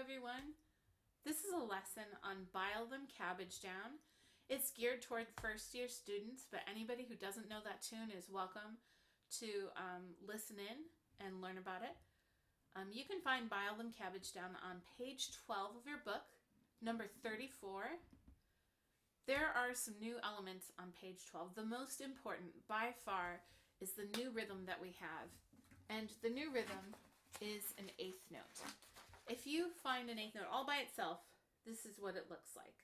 everyone. This is a lesson on Bile Them Cabbage Down. It's geared toward first year students, but anybody who doesn't know that tune is welcome to listen in and learn about it. You can find Bile Them Cabbage Down on page 12 of your book, number 34. There are some new elements on page 12. The most important by far is the new rhythm that we have. And the new rhythm is an eighth note. If you find an eighth note all by itself, this is what it looks like.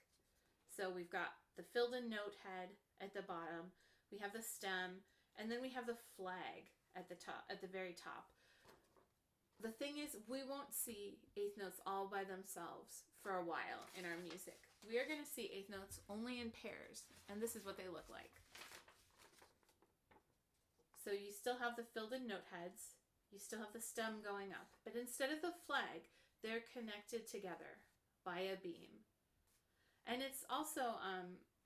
So we've got the filled in note head at the bottom, we have the stem, and then we have the flag at the top, at the very top. The thing is, we won't see eighth notes all by themselves for a while in our music. We are going to see eighth notes only in pairs, and this is what they look like. So you still have the filled in note heads, you still have the stem going up, but instead of the flag, they're connected together by a beam. And it's also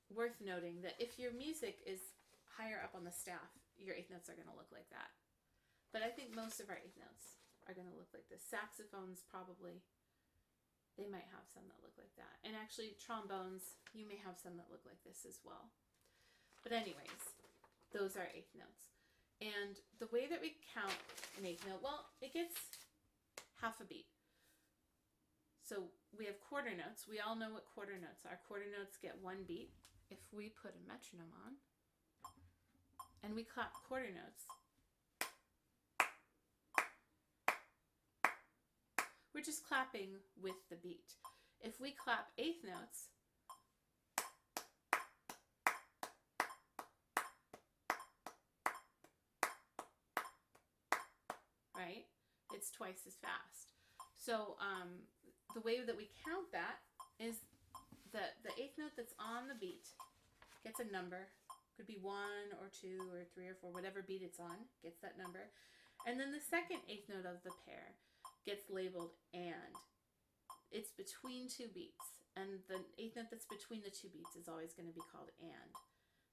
worth noting that if your music is higher up on the staff, your eighth notes are going to look like that. But I think most of our eighth notes are going to look like this. Saxophones probably, they might have some that look like that. And actually trombones, you may have some that look like this as well. But anyways, those are eighth notes. And the way that we count an eighth note, well, it gets half a beat. So we have quarter notes. We all know what quarter notes are. Quarter notes get one beat. If we put a metronome on and we clap quarter notes, we're just clapping with the beat. If we clap eighth notes, right, it's twice as fast. So the way that we count that is that the eighth note that's on the beat gets a number. Could be 1 or 2 or 3 or 4, whatever beat it's on, gets that number. And then the second eighth note of the pair gets labeled and. It's between two beats. And the eighth note that's between the two beats is always going to be called and.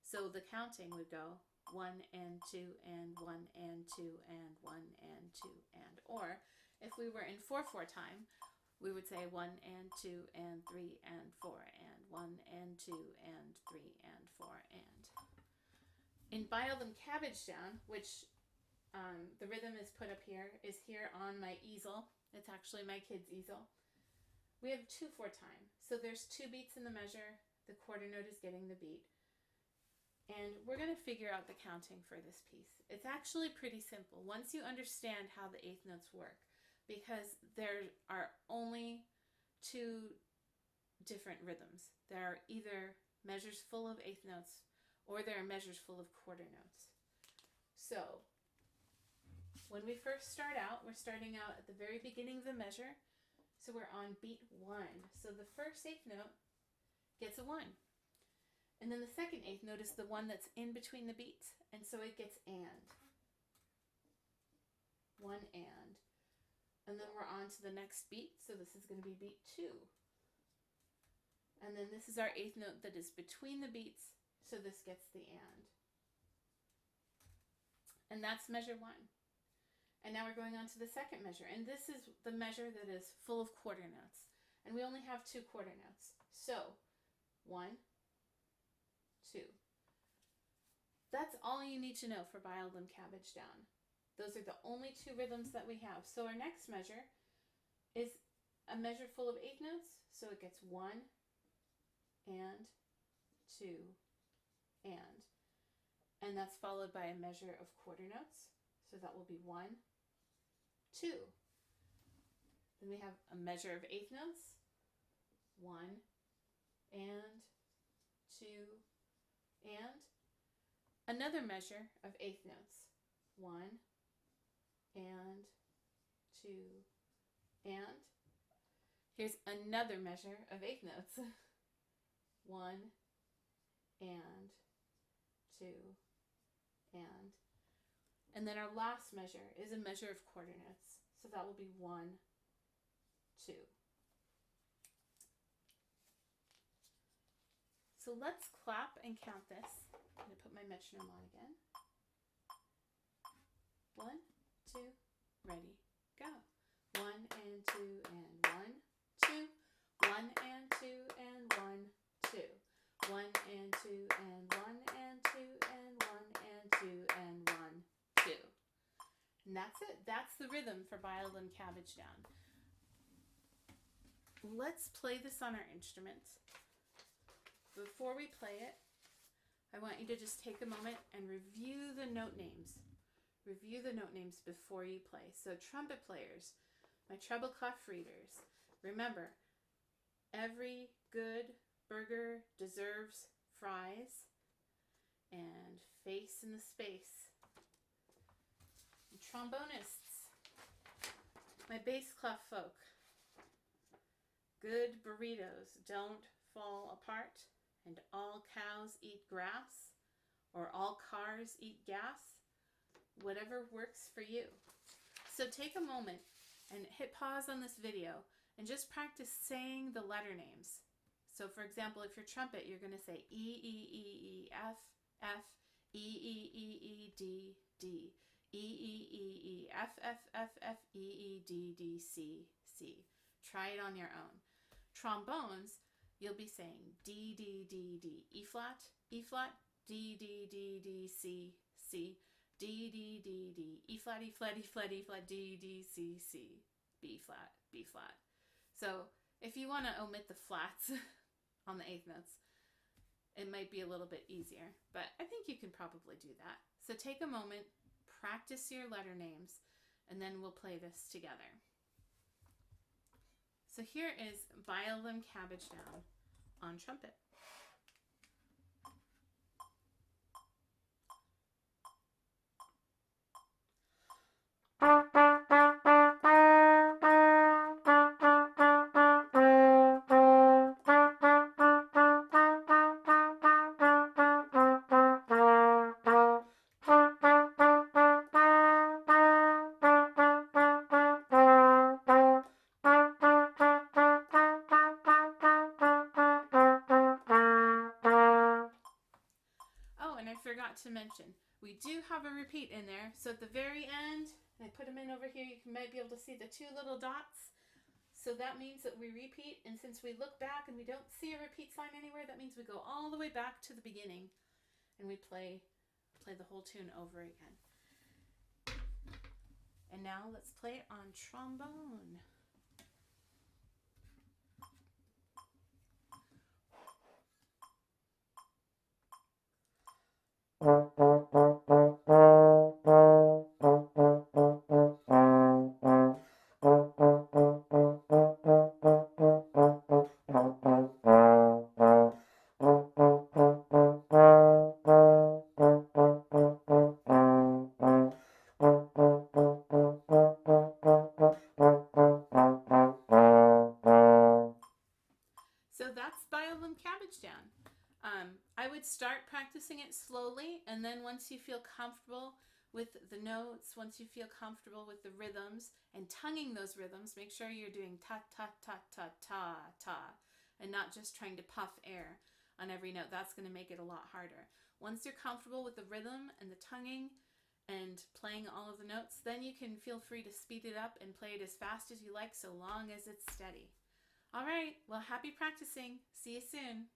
So the counting would go 1 and 2 and 1 and 2 and 1 and 2 and. Or if we were in 4/4 time, we would say 1 and 2 and 3 and 4 and 1 and 2 and 3 and 4 and. In Bile Them Cabbage Down, which the rhythm is put up here, is here on my easel. It's actually my kid's easel. We have 2/4 time. So there's 2 beats in the measure. The quarter note is getting the beat. And we're going to figure out the counting for this piece. It's actually pretty simple once you understand how the eighth notes work, because there are only 2 different rhythms. There are either measures full of eighth notes or there are measures full of quarter notes. So when we first start out, we're starting out at the very beginning of the measure. So we're on beat 1. So the first eighth note gets a 1. And then the second eighth note is the one that's in between the beats. And so it gets and. 1 and. And then we're on to the next beat. So this is going to be beat 2. And then this is our eighth note that is between the beats. So this gets the and. And that's measure 1. And now we're going on to the second measure. And this is the measure that is full of quarter notes. And we only have 2 quarter notes. So 1, 2. That's all you need to know for Bile Them Cabbage Down. Those are the only 2 rhythms that we have. So our next measure is a measure full of eighth notes. So it gets 1 and 2 and. And that's followed by a measure of quarter notes. So that will be 1, 2. Then we have a measure of eighth notes. 1 and 2 and. Another measure of eighth notes. 1 and 2 and. Here's another measure of eighth notes. 1 and 2 and. And then our last measure is a measure of quarter notes. So that will be 1, 2. So let's clap and count this. I'm going to put my metronome on again. 1, 2, ready, go. 1 and 2 and 1, that's it. That's the rhythm for Bile Them Cabbage Down. Let's play this on our instruments. Before we play it, I want you to just take a moment and review the note names. Review the note names before you play. So trumpet players, my treble clef readers, remember, every good burger deserves fries, and face in the space. And trombonists, my bass clef folk, good burritos don't fall apart, and all cows eat grass, or all cars eat gas, whatever works for you. So take a moment and hit pause on this video and just practice saying the letter names. So for example, if you're trumpet, you're going to say E, E, E, E, F, F, E, E, E, E, D, D, E, E, E, E, F, F, F, F, E, E, D, D, C, C. Try it on your own. Trombones, you'll be saying D, D, D, D, E flat, D, D, D, D, C, C, D, D, D, D, E flat, E flat, E flat, E flat, D, D, C, C, B flat, B flat. So if you want to omit the flats on the eighth notes, it might be a little bit easier, but I think you can probably do that. So take a moment, practice your letter names, and then we'll play this together. So here is Bile Them Cabbage Down on trumpet. Forgot to mention, we do have a repeat in there. So at the very end, and I put them in over here, you might be able to see the two little dots. So that means that we repeat, and since we look back and we don't see a repeat sign anywhere, that means we go all the way back to the beginning and we play the whole tune over again. And now let's play it on trombone. So that's Bile Them Cabbage Down. I would start practicing it slowly, and then once you feel comfortable with the notes, once you feel comfortable with the rhythms and tonguing those rhythms, make sure you're doing ta ta ta ta ta ta and not just trying to puff air on every note. That's going to make it a lot harder. Once you're comfortable with the rhythm and the tonguing and playing all of the notes, then you can feel free to speed it up and play it as fast as you like, so long as it's steady. All right, well, happy practicing. See you soon.